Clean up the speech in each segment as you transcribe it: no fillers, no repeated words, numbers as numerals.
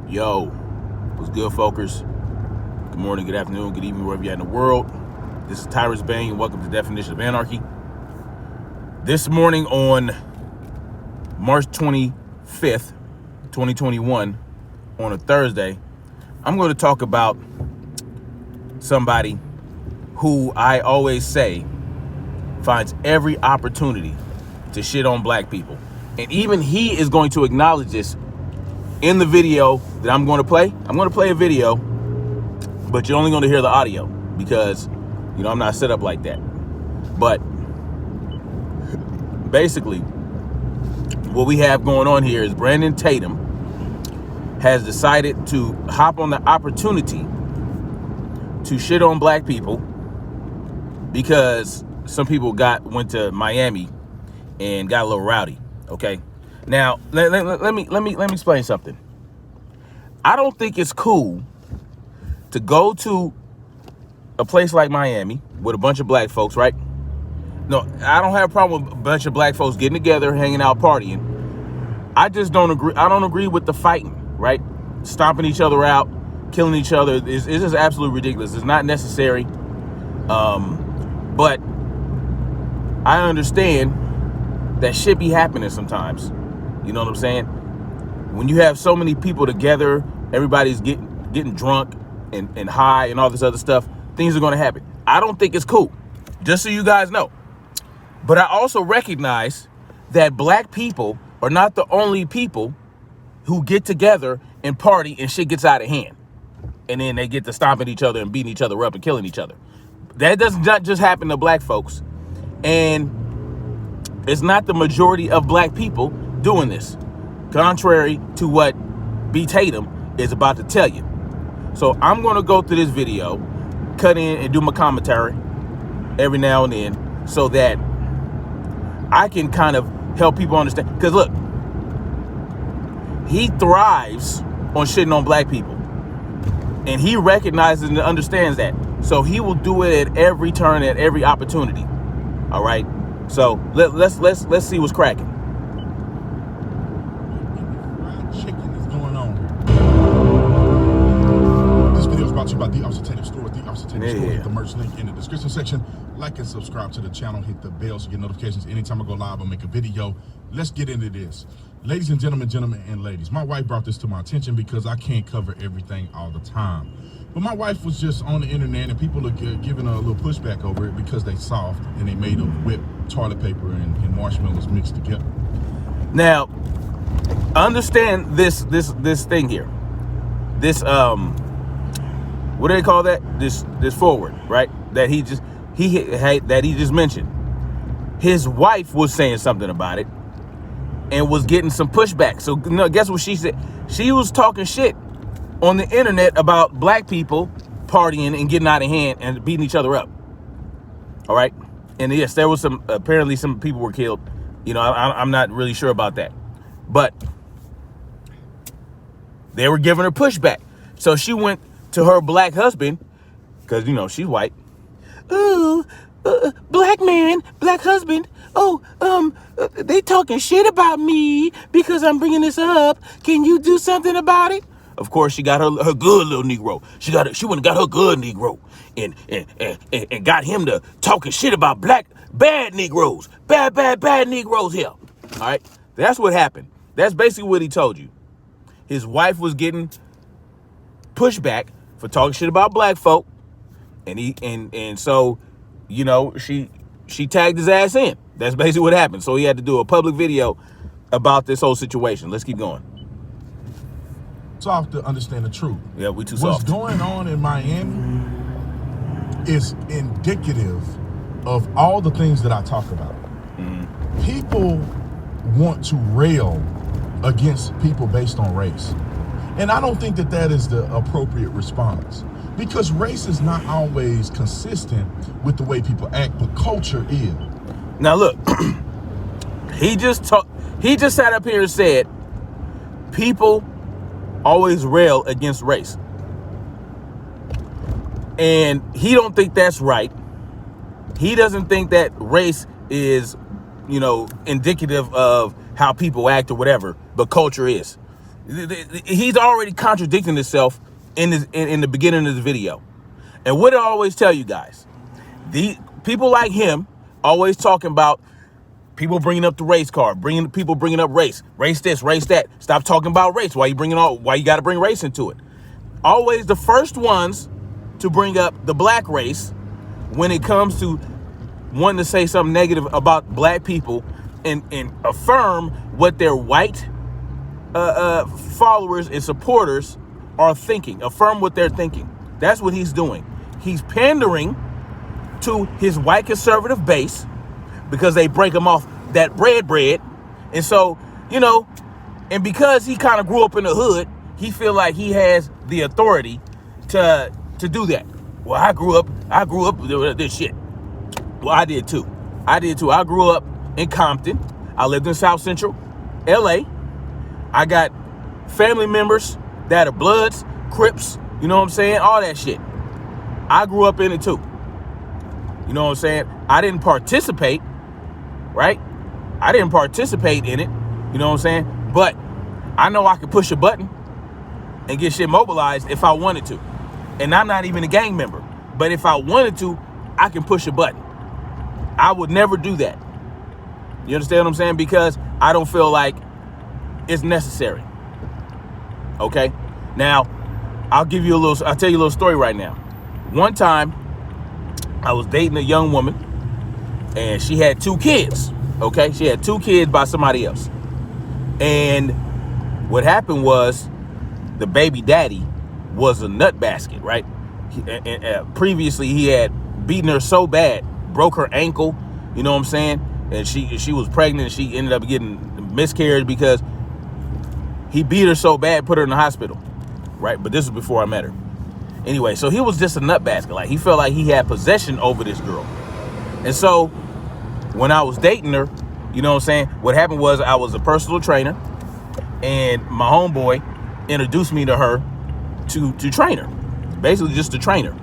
Yo, what's good, folkers? Good morning, good afternoon, good evening, wherever you're at in the world. This is Tyrus Bang, and welcome to Definition of Anarchy. This morning on March 25th, 2021, on a Thursday, I'm going to talk about somebody who I always say finds every opportunity to shit on black people. And even he is going to acknowledge this in the video that I'm going to play. I'm going to play a video, but you're only going to hear the audio because, I'm not set up like that. But basically, what we have going on here is Brandon Tatum has decided to hop on the opportunity to shit on black people because some people went to Miami and got a little rowdy. Okay. Now, let me explain something. I don't think it's cool to go to a place like Miami with a bunch of black folks, right? No, I don't have a problem with a bunch of black folks getting together, hanging out, partying. I just don't agree. I don't agree with the fighting, right? Stomping each other out, killing each other. It's just absolutely ridiculous. It's not necessary. But I understand that shit be happening sometimes. You know what I'm saying? When you have so many people together, everybody's getting drunk and high and all this other stuff, things are going to happen. I don't think it's cool, just so you guys know. But I also recognize that black people are not the only people who get together and party and shit gets out of hand. And then they get to stomping each other and beating each other up and killing each other. That does not just happen to black folks. And it's not the majority of black people doing this, contrary to what B. Tatum is about to tell you. So I'm going to go through this video, cut in and do my commentary every now and then so that I can kind of help people understand. Because look, he thrives on shitting on black people. And he recognizes and understands that. So he will do it at every turn, at every opportunity. All right? So let's see what's cracking. Brought to you by the Officer Tatum store. The Officer Tatum store. Hit the merch link in the description section. Like and subscribe to the channel. Hit the bell so you get notifications anytime I go live or make a video. Let's get into this. Ladies and gentlemen and ladies, my wife brought this to my attention because I can't cover everything all the time. But my wife was just on the internet and people are giving her a little pushback over it because they soft and they made of whipped toilet paper and marshmallows mixed together. Now, understand this thing here. This what do they call that? This forward, right? That he just mentioned. His wife was saying something about it and was getting some pushback. So guess what she said? She was talking shit on the internet about black people partying and getting out of hand and beating each other up. All right. And yes, there was apparently some people were killed. I'm not really sure about that, but they were giving her pushback. So she went to her black husband, because, she's white. Ooh, black man, black husband. Oh, they talking shit about me because I'm bringing this up. Can you do something about it? Of course, she got her good little Negro. She went and got her good Negro and got him to talking shit about bad Negroes. Bad Negroes here. All right. That's what happened. That's basically what he told you. His wife was getting pushback for talking shit about black folk, and so she tagged his ass in. That's basically what happened. So he had to do a public video about this whole situation. Let's keep going. Soft to understand the truth. Yeah, we too soft. What's going on in Miami is indicative of all the things that I talk about. Mm-hmm. People want to rail against people based on race. And I don't think that is the appropriate response because race is not always consistent with the way people act, but culture is. Now look, he just sat up here and said people always rail against race. And he don't think that's right. He doesn't think that race is, indicative of how people act or whatever, but culture is. He's already contradicting himself in the beginning of the video. And what I always tell you guys, the people like him always talking about people bringing up the race card, people bringing up race this, race that. Stop talking about race. Why you got to bring race into it? Always the first ones to bring up the black race when it comes to wanting to say something negative about black people and affirm what their white followers and supporters are thinking. Affirm what they're thinking. That's what he's doing. He's pandering to his white conservative base because they break him off that bread. And so, and because he kind of grew up in the hood, he feel like he has the authority to do that. Well, I grew up with this shit. Well, I did too. I grew up in Compton. I lived in South Central LA. I got family members that are Bloods, Crips, you know what I'm saying? All that shit. I grew up in it too. You know what I'm saying? I didn't participate, right? I didn't participate in it, you know what I'm saying? But I know I could push a button and get shit mobilized if I wanted to. And I'm not even a gang member. But if I wanted to, I can push a button. I would never do that. You understand what I'm saying? Because I don't feel like it's necessary. Okay? Now, I'll tell you a little story right now. One time, I was dating a young woman, and she had 2 kids. Okay? She had 2 kids by somebody else. And what happened was the baby daddy was a nut basket, right? Previously, he had beaten her so bad, broke her ankle, you know what I'm saying? And she was pregnant, and she ended up getting miscarriage because he beat her so bad, put her in the hospital, right? But this was before I met her. Anyway, so he was just a nut basket. Like, he felt like he had possession over this girl. And so when I was dating her, you know what I'm saying? What happened was I was a personal trainer, and my homeboy introduced me to her to train her, basically just to train her.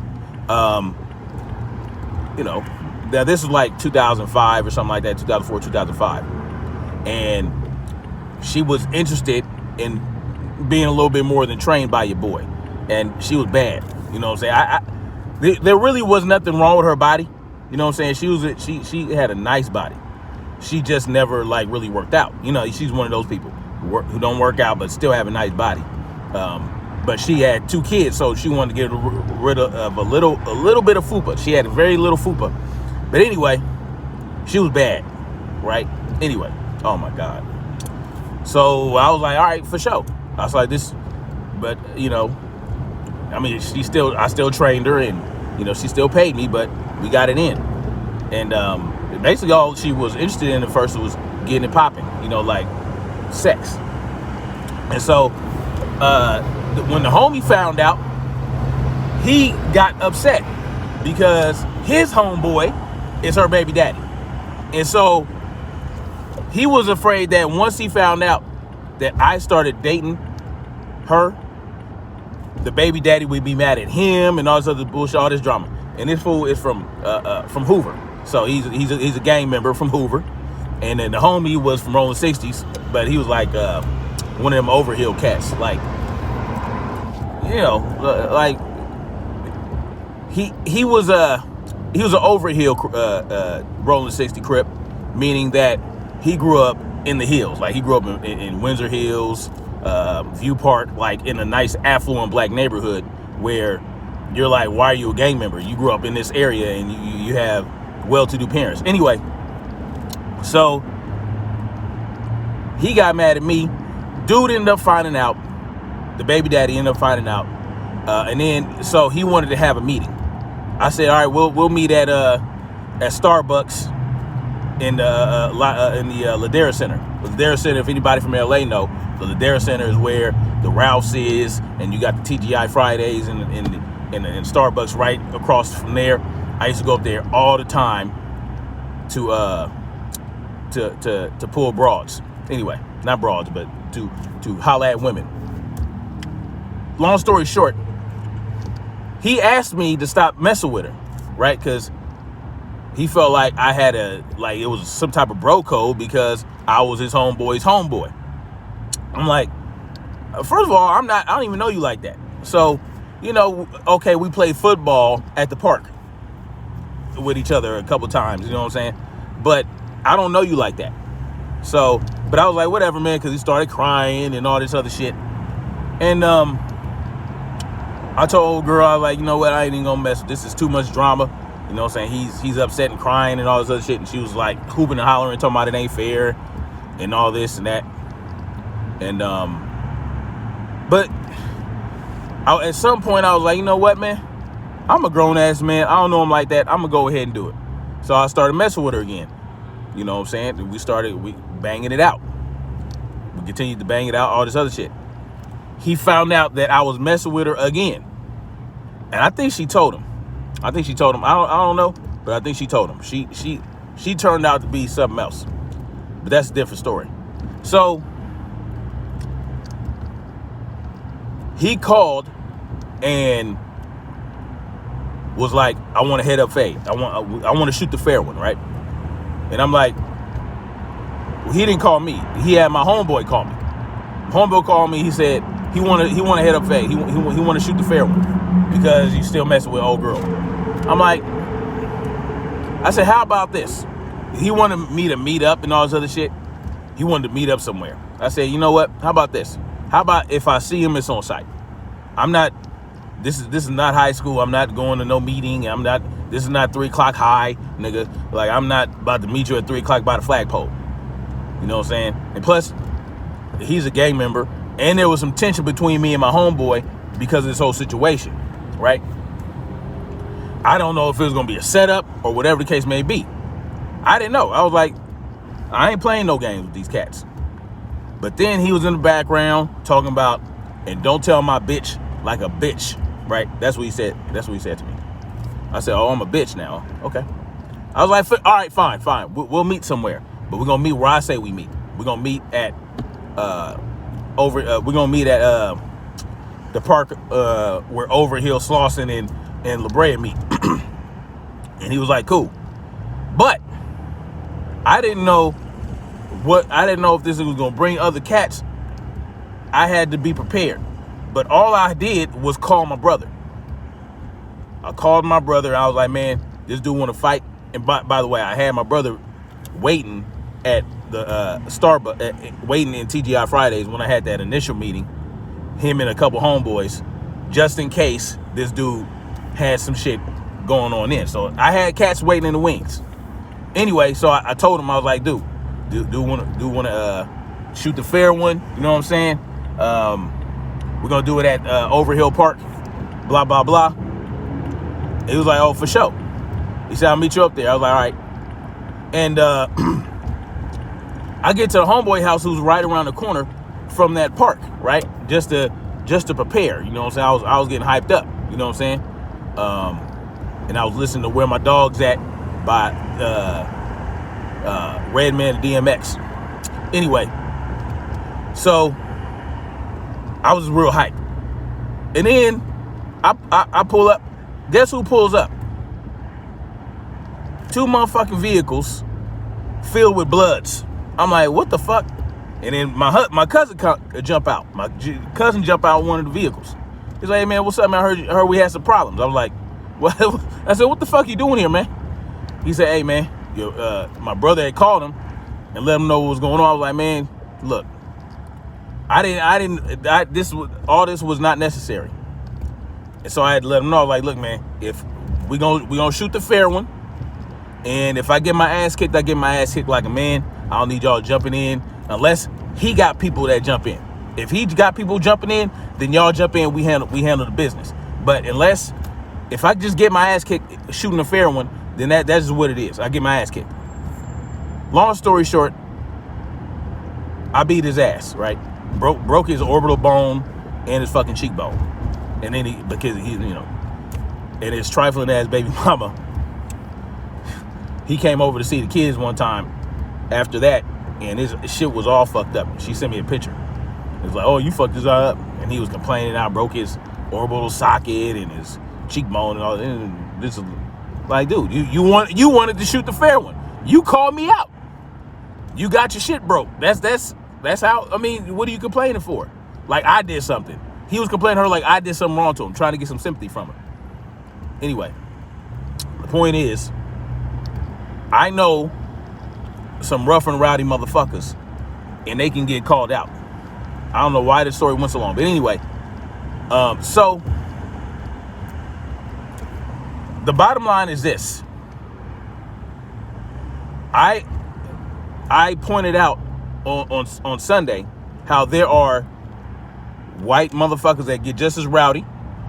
Now this was like 2005 or something like that, 2004, 2005. And she was interested in being a little bit more than trained by your boy. And she was bad. You know what I'm saying? There really was nothing wrong with her body. You know what I'm saying? She had a nice body. She just never like really worked out. She's one of those people who don't work out but still have a nice body. But she had 2 kids, so she wanted to get rid of a little bit of fupa. She had very little fupa. But anyway, she was bad, right? Anyway, oh my God. So I was like, all right, for sure. I was like, this, but I still trained her, and she still paid me, but we got it in. And basically all she was interested in at first was getting it popping, like sex. And so when the homie found out, he got upset because his homeboy is her baby daddy. And so he was afraid that once he found out that I started dating her, the baby daddy would be mad at him and all this other bullshit, all this drama. And this fool is from Hoover. So he's a gang member from Hoover. And then the homie was from Rolling 60s, but he was like one of them overhill cats. Like, like he was an overhill Rolling 60 Crip, meaning that he grew up in the hills. Like, he grew up in Windsor Hills, View Park, like in a nice affluent black neighborhood where you're like, why are you a gang member? You grew up in this area and you have well-to-do parents. Anyway, so he got mad at me. Dude ended up finding out. The baby daddy ended up finding out. And then, so he wanted to have a meeting. I said, all right, we'll meet at Starbucks in the Ladera Center. The Ladera Center, if anybody from LA know, the Ladera Center is where the Ralph's is, and you got the TGI Fridays and Starbucks right across from there. I used to go up there all the time to pull broads. Anyway, not broads, but to holla at women. Long story short, he asked me to stop messing with her, right? Because he felt like I had it was some type of bro code because I was his homeboy's homeboy. I'm like, First of all, I don't even know you like that. So, okay, we played football at the park with each other a couple times, you know what I'm saying? But I don't know you like that. So, but I was like, whatever, man, because he started crying and all this other shit. And I told old girl, I was like, you know what, I ain't even gonna mess with this. Is too much drama. You know what I'm saying? He's upset and crying and all this other shit. And she was like hooping and hollering, talking about it ain't fair and all this and that. And but at some point I was like, you know what, man? I'm a grown ass man. I don't know him like that. I'm gonna go ahead and do it. So I started messing with her again. You know what I'm saying? And we banging it out. We continued to bang it out, all this other shit. He found out that I was messing with her again. And I think she told him. I don't know, but I think she told him. She turned out to be something else. But that's a different story. So he called and was like, I want to head up fade. I want to shoot the fair one, right? And I'm like, well, he didn't call me. He had my homeboy call me. Homeboy called me. He said he want to head up fade. He want to shoot the fair one because he's still messing with old girl. I'm like, I said, how about this? He wanted me to meet up and all this other shit. He wanted to meet up somewhere. I said, you know what? How about this? How about if I see him, it's on site? This is not high school. I'm not going to no meeting. This is not 3 o'clock high, nigga. Like, I'm not about to meet you at 3 o'clock by the flagpole. You know what I'm saying? And plus, he's a gang member. And there was some tension between me and my homeboy because of this whole situation, right? I don't know if it was going to be a setup or whatever the case may be. I didn't know. I was like, I ain't playing no games with these cats. But then he was in the background talking about, and don't tell my bitch like a bitch, right? That's what he said. That's what he said to me. I said, oh, I'm a bitch now. Okay. I was like, all right, fine. We'll meet somewhere. But we're going to meet where I say we meet. We're going to meet at, we're going to meet at the park where Overhill, Slauson, and La Brea meet. And he was like, cool. But I didn't know if this was gonna bring other cats. I had to be prepared. But all I did was call my brother. I called my brother. I was like, man, this dude want to fight. And by the way, I had my brother waiting at the Starbucks, waiting in TGI Fridays when I had that initial meeting. Him and a couple homeboys, just in case this dude had some shit going on in. So I had cats waiting in the wings. Anyway, so I told him, I was like, dude want to shoot the fair one? You know what I'm saying? We're gonna do it at Overhill Park. Blah blah blah. He was like, oh, for sure. He said, I'll meet you up there. I was like, all right. And I get to the homeboy house who's right around the corner from that park, right? Just to prepare. You know what I'm saying? I was getting hyped up. You know what I'm saying? And I was listening to Where My Dog's At by Redman DMX. Anyway, so I was real hyped. And then I pull up. Guess who pulls up? 2 motherfucking vehicles filled with bloods. I'm like, what the fuck? And then my cousin jump out. My cousin jump out one of the vehicles. He's like, hey, man, what's up, man? I heard we had some problems. I was like, what? I said, what the fuck you doing here, man? He said, hey, man, my brother had called him and let him know what was going on. I was like, man, look, all this was not necessary. And so I had to let him know, I was like, look, man, if we gonna shoot the fair one, and if I get my ass kicked, I get my ass kicked like a man. I don't need y'all jumping in unless he got people that jump in. If he got people jumping in, then y'all jump in. We handle the business. But if I just get my ass kicked shooting a fair one, then that's just what it is. I get my ass kicked. Long story short, I beat his ass, right? Broke his orbital bone and his fucking cheekbone. And then and his trifling ass baby mama, he came over to see the kids one time after that, and his shit was all fucked up. She sent me a picture. It was like, oh, you fucked this up. And he was complaining I broke his orbital socket and his cheekbone and all that. And this is like, dude, you wanted to shoot the fair one. You called me out. You got your shit broke. That's how, I mean, what are you complaining for? like I did something. He was complaining to her like I did something wrong to him, trying to get some sympathy from her. Anyway, the point is, I know some rough and rowdy motherfuckers, and they can get called out. I don't know why this story went so long, but anyway, so the bottom line is this. I pointed out on Sunday how there are white motherfuckers that get just as rowdy,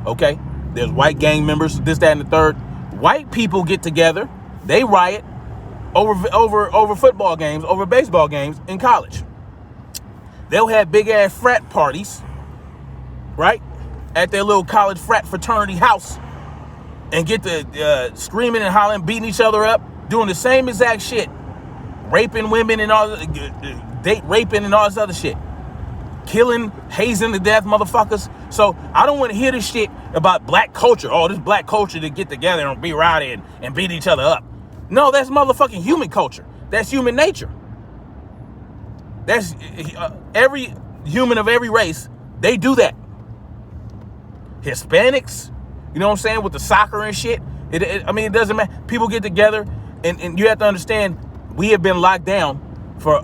okay? There's white gang members, this, that, and the third. White people get together, they riot over football games, over baseball games in college. They'll have big ass frat parties, right, at their little college frat fraternity house, and get to screaming and hollering, beating each other up, doing the same exact shit, raping women and all, date raping and all this other shit, killing, hazing to death motherfuckers. So I don't want to hear this shit about black culture. Oh, this black culture to get together and be rowdy and beat each other up. No, that's motherfucking human culture. That's human nature. That's every human of every race, they do that. Hispanics, you know what I'm saying, with the soccer and shit. It doesn't matter. People get together, and you have to understand, we have been locked down for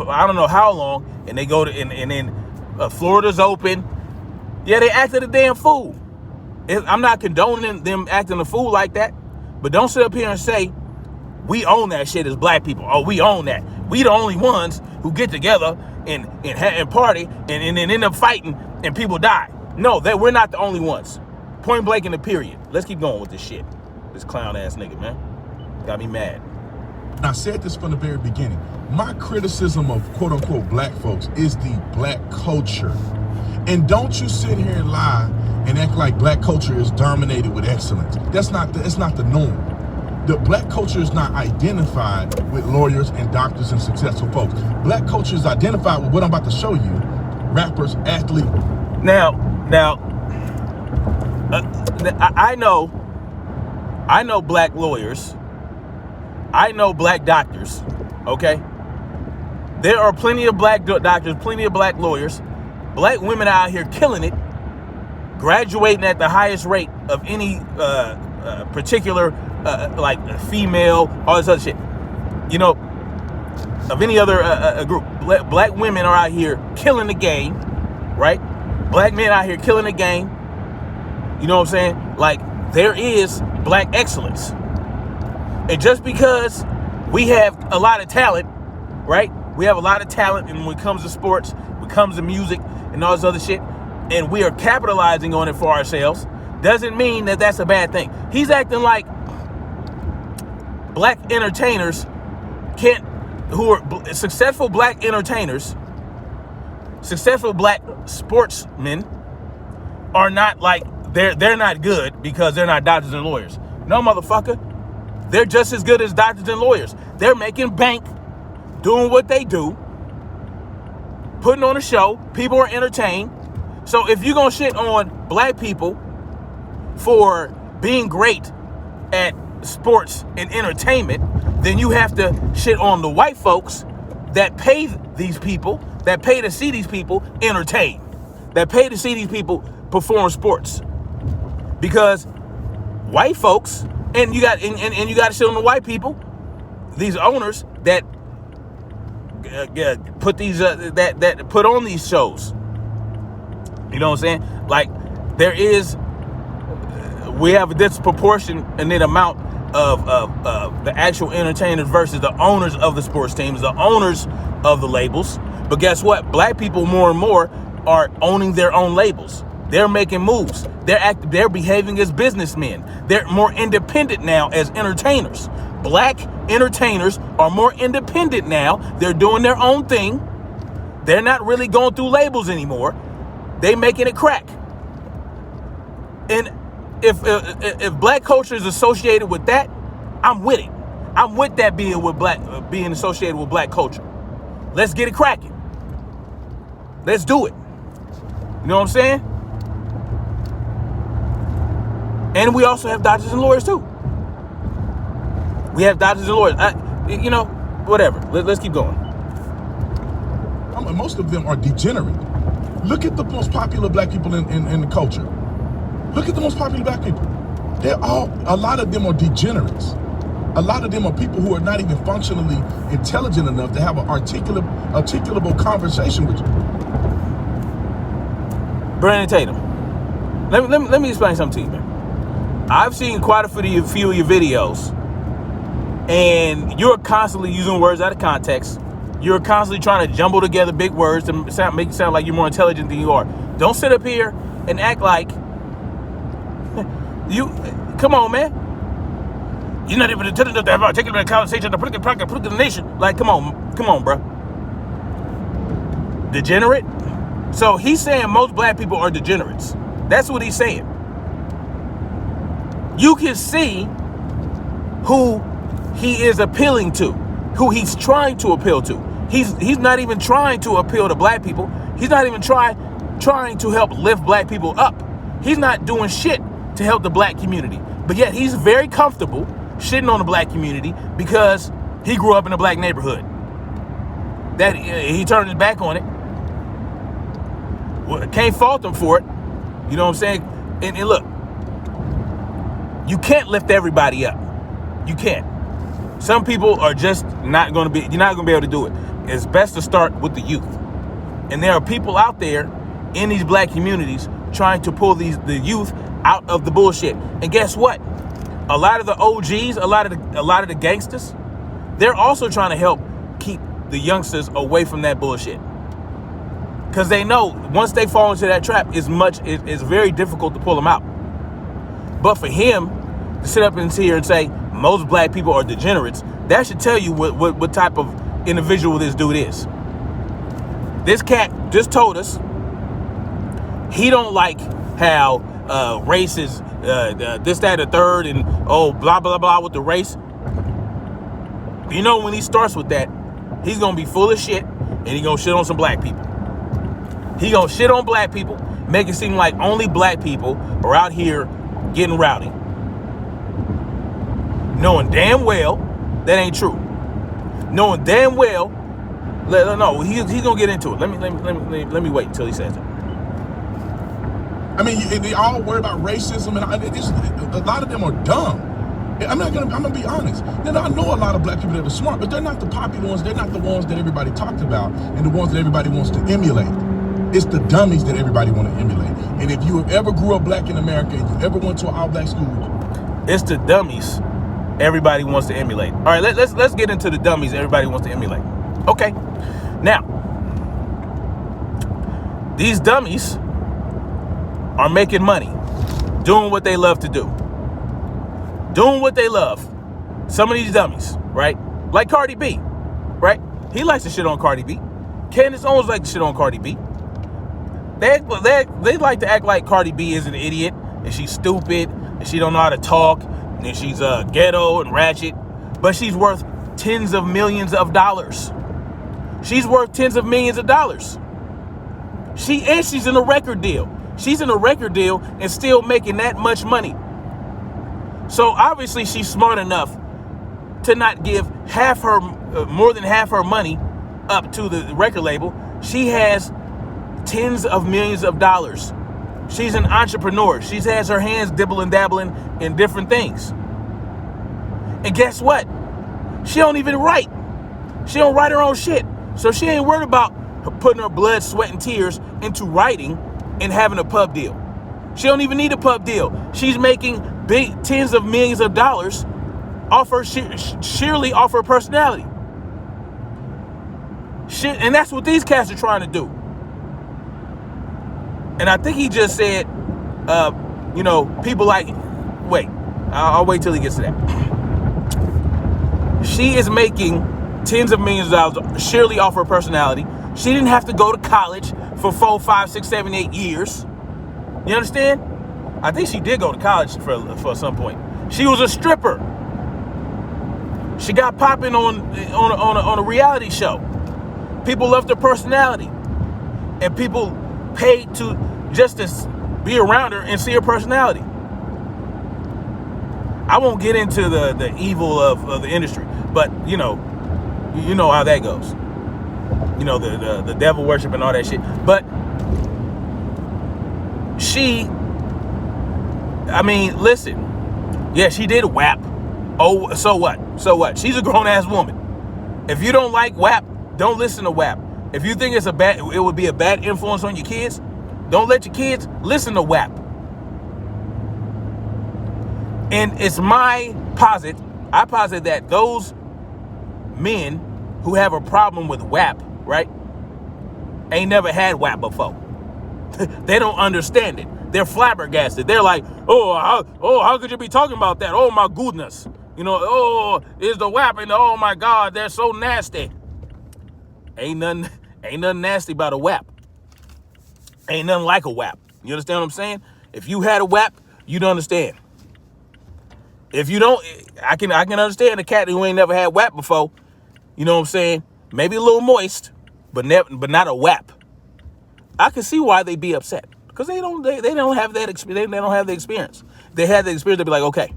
I don't know how long, and they go to, and then Florida's open. Yeah, they acted a damn fool. I'm not condoning them acting a fool like that, but don't sit up here and say, we own that shit as black people. Oh, we own that. We the only ones who get together and party and then end up fighting and people die. No, we're not the only ones. Point blank in the period. Let's keep going with this shit. This clown ass nigga, man. Got me mad. And I said this from the very beginning. My criticism of quote unquote black folks is the black culture. And don't you sit here and lie and act like black culture is dominated with excellence. It's not the norm. The black culture is not identified with lawyers and doctors and successful folks. Black culture is identified with what I'm about to show you: rappers, athletes. Now, I know black lawyers. I know black doctors. Okay, there are plenty of black doctors, plenty of black lawyers. Black women out here killing it, graduating at the highest rate of any particular like female, all this other shit, you know, of any other group. Black women are out here killing the game, right? Black men out here killing the game. You know what I'm saying? Like, there is black excellence. And just because we have a lot of talent, right? We have a lot of talent, and when it comes to sports, when it comes to music and all this other shit, and we are capitalizing on it for ourselves, doesn't mean that that's a bad thing. He's acting like black entertainers who are successful black entertainers, successful black sportsmen are not like, they're not good because they're not doctors and lawyers. No, motherfucker. They're just as good as doctors and lawyers. They're making bank, doing what they do, putting on a show. People are entertained. So if you're gonna shit on black people for being great at sports and entertainment, then you have to shit on the white folks that pay these people, that pay to see these people entertain, that pay to see these people perform sports. Because white folks, and you got to shit on the white people, these owners that put these that put on these shows. You know what I'm saying? Like, we have a disproportionate amount of the actual entertainers versus the owners of the sports teams, the owners of the labels. But guess what? Black people more and more are owning their own labels. They're making moves. They're behaving as businessmen. They're more independent now as entertainers. Black entertainers are more independent now. They're doing their own thing. They're not really going through labels anymore. They making it crack. And if black culture is associated with that, I'm with it. I'm with that being associated with black culture. Let's get it cracking. Let's do it. You know what I'm saying? And we also have doctors and lawyers too. We have doctors and lawyers. Whatever. Let's keep going. Most of them are degenerate. Look at the most popular black people in the culture. Look at the most popular black people. A lot of them are degenerates. A lot of them are people who are not even functionally intelligent enough to have an articulable conversation with you. Brandon Tatum, let me explain something to you, man. I've seen quite a few of your videos, and you're constantly using words out of context. You're constantly trying to jumble together big words to make it sound like you're more intelligent than you are. Don't sit up here and act like you. Come on, man. You're not even intelligent enough to have articulate conversation to put it in the nation. Like, come on, bro. Degenerate. So he's saying most black people are degenerates. That's what he's saying. You can see who he is appealing to, who he's trying to appeal to. He's not even trying to appeal to black people. He's not even trying to help lift black people up. He's not doing shit to help the black community. But yet he's very comfortable shitting on the black community because he grew up in a black neighborhood. That he turned his back on it. Well, can't fault him for it. You know what I'm saying? And look, you can't lift everybody up. You can't. Some people are just not going to be, you're not going to be able to do it. It's best to start with the youth. And there are people out there in these black communities trying to pull the youth out of the bullshit. And guess what? A lot of the OGs, a lot of the gangsters, they're also trying to help keep the youngsters away from that bullshit. Because they know once they fall into that trap, it's very difficult to pull them out. But for him to sit up and here and say most black people are degenerates, that should tell you what type of individual this dude is. This cat just told us he don't like how race is this, that, and the third, and blah, blah, blah with the race. You know, when he starts with that, he's going to be full of shit, and he's going to shit on some black people. He going to shit on black people, make it seem like only black people are out here getting rowdy. Knowing damn well that ain't true. Knowing damn well, no, he's going to get into it. Let me wait until he says it. I mean, they all worry about racism, and a lot of them are dumb. I'm gonna be honest. I know a lot of black people that are smart, but they're not the popular ones. They're not the ones that everybody talked about and the ones that everybody wants to emulate. It's the dummies that everybody want to emulate. And if you have ever grew up black in America and you ever went to an all-black school, it's the dummies everybody wants to emulate. All right, let's get into the dummies everybody wants to emulate. Okay, now these dummies are making money, doing what they love to do. Doing what they love. Some of these dummies, right? Like Cardi B, right? He likes to shit on Cardi B. Candace Owens likes to shit on Cardi B. They like to act like Cardi B is an idiot, and she's stupid, and she don't know how to talk, and she's ghetto and ratchet, but she's worth tens of millions of dollars. She's worth tens of millions of dollars. She's in a record deal. She's in a record deal and still making that much money. So obviously she's smart enough to not give more than half her money up to the record label. She has tens of millions of dollars. She's an entrepreneur. She has her hands dibbling dabbling in different things. And guess what? She don't even write. She don't write her own shit. So she ain't worried about putting her blood, sweat, and tears into writing and having a pub deal. She don't even need a pub deal. She's making big tens of millions of dollars off her sheerly off her personality. Shit, and that's what these cats are trying to do. And I think he just said, people like, wait, I'll wait till he gets to that. She is making tens of millions of dollars sheerly off her personality. She didn't have to go to college for 4, 5, 6, 7, 8 years. You understand? I think she did go to college for some point. She was a stripper. She got popping on a reality show. People loved her personality, and people paid to just to be around her and see her personality. I won't get into the evil of the industry, but you know how that goes. You know, the devil worship and all that shit. But I mean, listen. Yeah, she did WAP. Oh, so what? So what? She's a grown-ass woman. If you don't like WAP, don't listen to WAP. If you think it would be a bad influence on your kids, don't let your kids listen to WAP. And it's I posit that those men who have a problem with WAP, right, ain't never had WAP before. They don't understand it. They're flabbergasted. They're like, how could you be talking about that? Oh my goodness. Is the WAP and oh my God, they're so nasty. Ain't nothing nasty about a WAP. Ain't nothing like a WAP. You understand what I'm saying? If you had a WAP, you'd understand. If you don't, I can understand a cat who ain't never had WAP before. You know what I'm saying? Maybe a little moist, but not a WAP. I can see why they'd be upset because they don't have that experience. They don't have the experience. They had the experience. They'd be like, okay.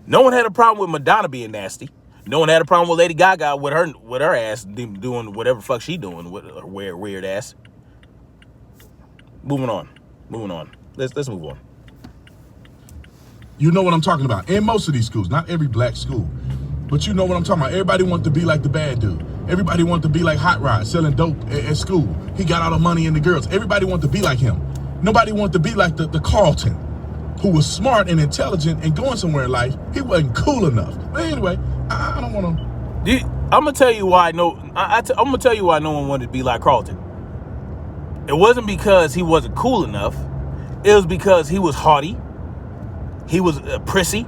No one had a problem with Madonna being nasty. No one had a problem with Lady Gaga with her ass doing whatever the fuck she doing with her weird ass. Moving on. Let's move on. You know what I'm talking about. In most of these schools, not every black school, but you know what I'm talking about. Everybody wants to be like the bad dude. Everybody wants to be like Hot Rod, selling dope at school. He got all the money and the girls. Everybody wants to be like him. Nobody wants to be like the Carlton, who was smart and intelligent and going somewhere in life. He wasn't cool enough. But anyway, I don't want to. I'm gonna tell you why. I'm gonna tell you why no one wanted to be like Carlton. It wasn't because he wasn't cool enough. It was because he was haughty. He was prissy.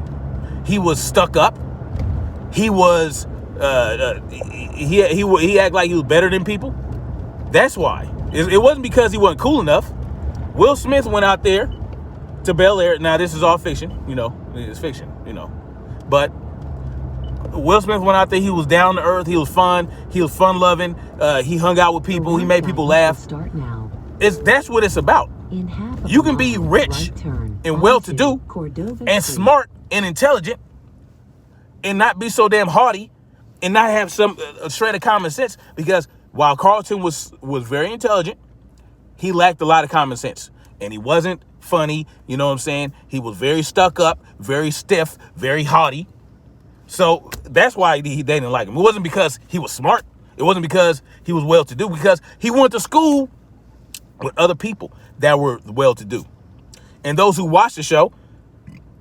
He was stuck up. He was he acted like he was better than people. That's why. It wasn't because he wasn't cool enough. Will Smith went out there to Bel Air. Now this is all fiction, it's fiction, but Will Smith went out there. He was down to earth. He was fun. He was fun loving. He hung out with people. He made people laugh. Start now. That's what it's about. You can be rich and well-to-do and smart and intelligent and not be so damn haughty and not have some shred of common sense, because while Carlton was very intelligent, he lacked a lot of common sense and he wasn't funny. You know what I'm saying? He was very stuck up, very stiff, very haughty. So that's why they didn't like him. It wasn't because he was smart. It wasn't because he was well-to-do, because he went to school with other people that were well-to-do. And those who watched the show,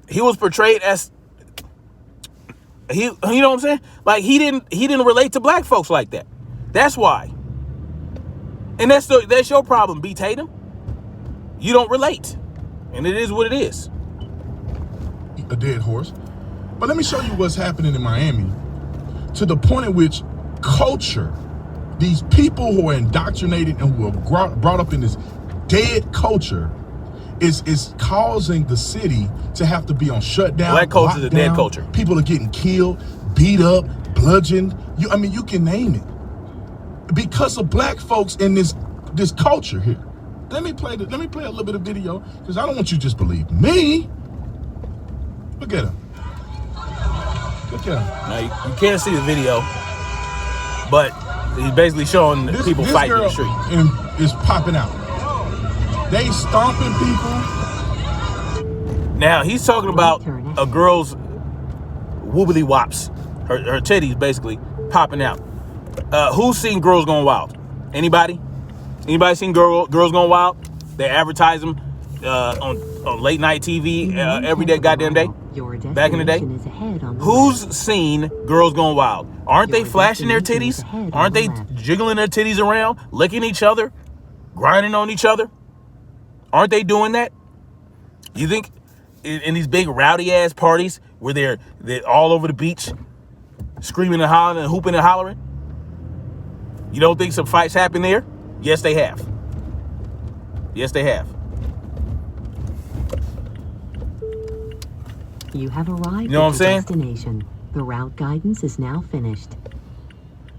he was portrayed as you know what I'm saying? Like he didn't relate to black folks like that. That's why. And that's your problem, B. Tatum. You don't relate. And it is what it is. A dead horse. But let me show you what's happening in Miami, to the point at which culture, these people who are indoctrinated and who are brought up in this dead culture, is causing the city to have to be on shutdown. Black culture is a dead culture. People are getting killed, beat up, bludgeoned. You can name it, because of black folks in this culture here. Let me play a little bit of video, because I don't want you to just believe me. Look at him. Look at him. Now you can't see the video, but he's basically showing people fighting in the street. And is popping out. They stomping people. Now he's talking about a girl's woobly wops, her titties basically popping out. Who's seen Girls Gone Wild? Anybody? Anybody seen Girls Gone Wild? They advertise them on late night TV every day, goddamn day. Back in the day. Who's seen Girls Gone Wild? Aren't they flashing their titties? Aren't they jiggling their titties around, licking each other, grinding on each other? Aren't they doing that? You think in these big rowdy ass parties where they're all over the beach, screaming and hollering and hooping and hollering? You don't think some fights happen there? Yes, they have. Yes, they have. You have arrived You know what I'm at saying? your destination. The route guidance is now finished.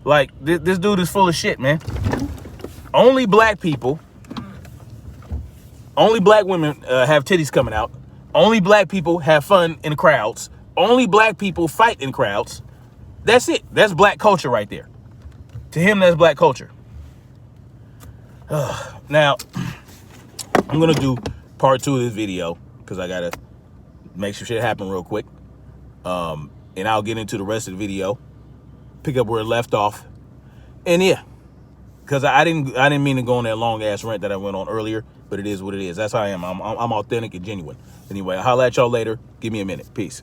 Like, this dude is full of shit, man. Only black people, only black women have titties coming out. Only black people have fun in crowds. Only black people fight in crowds. That's it. That's black culture right there. To him, that's black culture. Now, I'm going to do part 2 of this video because I gotta make sure shit happen real quick. And I'll get into the rest of the video, pick up where it left off, and yeah, because I didn't mean to go on that long ass rant that I went on earlier, but it is what it is. That's how I am. I'm authentic and genuine. Anyway, I'll holler at y'all later. Give me a minute. Peace.